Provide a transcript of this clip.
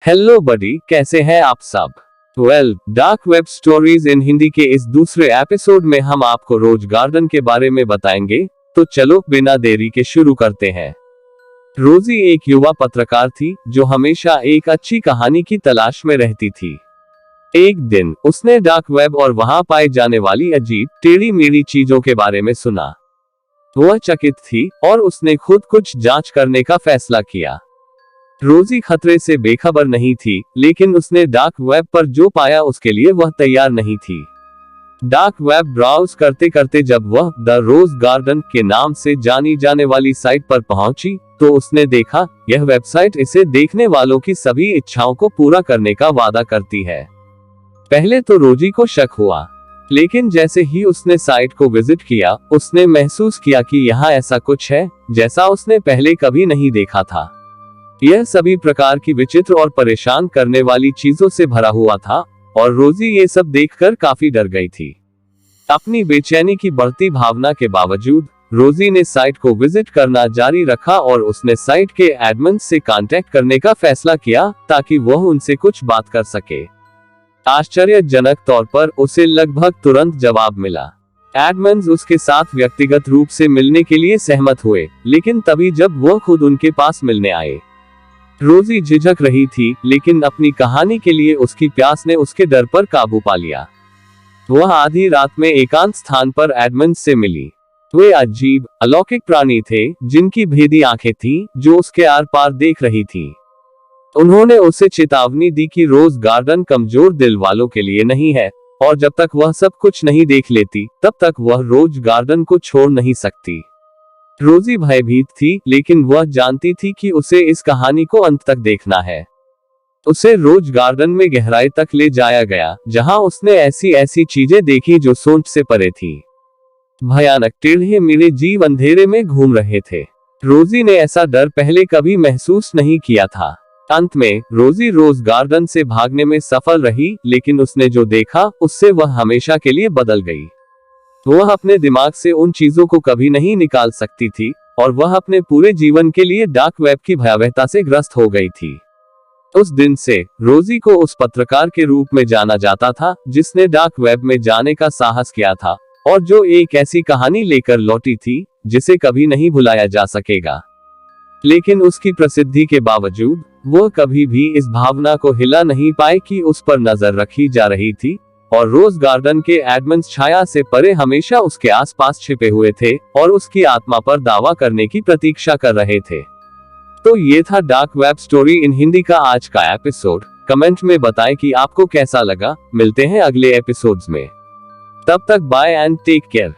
Hello बडी, कैसे हैं आप सब। Dark web stories in Hindi के इस दूसरे एपिसोड में हम आपको रोज गार्डन के बारे में बताएंगे। तो चलो बिना देरी के शुरू करते हैं। रोजी एक युवा पत्रकार थी जो हमेशा एक अच्छी कहानी की तलाश में रहती थी। एक दिन उसने डार्क वेब और वहां पाई जाने वाली अजीब टेढ़ी मेढ़ी चीजों के बारे में सुना। वह चकित थी और उसने खुद कुछ जांच करने का फैसला किया। रोजी खतरे से बेखबर नहीं थी, लेकिन उसने डार्क वेब पर जो पाया उसके लिए वह तैयार नहीं थी। डार्क वेब ब्राउज करते करते जब वह द रोज गार्डन के नाम से जानी जाने वाली साइट पर पहुंची, तो उसने देखा यह वेबसाइट इसे देखने वालों की सभी इच्छाओं को पूरा करने का वादा करती है। पहले तो रोजी को शक हुआ, लेकिन जैसे ही उसने साइट को विजिट किया, उसने महसूस किया कि यहाँ ऐसा कुछ है जैसा उसने पहले कभी नहीं देखा था। यह सभी प्रकार की विचित्र और परेशान करने वाली चीजों से भरा हुआ था और रोजी ये सब देखकर काफी डर गई थी। अपनी बेचैनी की बढ़ती भावना के बावजूद रोजी ने साइट को विजिट करना जारी रखा और उसने साइट के एडमिन से कांटेक्ट करने का फैसला किया ताकि वह उनसे कुछ बात कर सके। आश्चर्यजनक तौर पर उसे लगभग तुरंत जवाब मिला। एडमिन्स उसके साथ व्यक्तिगत रूप से मिलने के लिए सहमत हुए, लेकिन तभी जब वह खुद उनके पास मिलने आए। रोजी झिझक रही थी, लेकिन अपनी कहानी के लिए उसकी प्यास ने उसके डर पर काबू पा लिया। वह आधी रात में एकांत स्थान पर एडमिन्स से मिली। वे अजीब अलौकिक प्राणी थे जिनकी भेदी आंखें थीं, जो उसके आर पार देख रही थीं। उन्होंने उसे चेतावनी दी कि रोज गार्डन कमजोर दिल वालों के लिए नहीं है, और जब तक वह सब कुछ नहीं देख लेती तब तक वह रोज गार्डन को छोड़ नहीं सकती। रोजी भयभीत थी, लेकिन वह जानती थी कि उसे इस कहानी को अंत तक देखना है। उसे रोज गार्डन में गहराई तक ले जाया गया, जहां उसने ऐसी ऐसी चीजें देखी जो सोच से परे थी। भयानक टेढ़े मेढ़े जीव अंधेरे में घूम रहे थे। रोजी ने ऐसा डर पहले कभी महसूस नहीं किया था। अंत में रोजी रोज गार्डन से भागने में सफल रही, लेकिन उसने जो देखा उससे वह हमेशा के लिए बदल गई। वह अपने दिमाग से उन चीजों को कभी नहीं निकाल सकती थी और वह अपने पूरे जीवन के लिए डार्क वेब की भयावहता से ग्रस्त हो गई थी। उस दिन से रोजी को उस पत्रकार के रूप में जाना जाता था जिसने डार्क वेब में जाने का साहस किया था और जो एक ऐसी कहानी लेकर लौटी थी जिसे कभी नहीं भुलाया जा सकेगा। लेकिन उसकी प्रसिद्धि के बावजूद वह कभी भी इस भावना को हिला नहीं पाए कि उस पर नजर रखी जा रही थी और रोज गार्डन के एडमिन्स छाया से परे हमेशा उसके आसपास छिपे हुए थे और उसकी आत्मा पर दावा करने की प्रतीक्षा कर रहे थे। तो ये था dark web story in Hindi का आज का एपिसोड। कमेंट में बताएं कि आपको कैसा लगा। मिलते हैं अगले एपिसोड्स में। तब तक बाय एंड टेक केयर।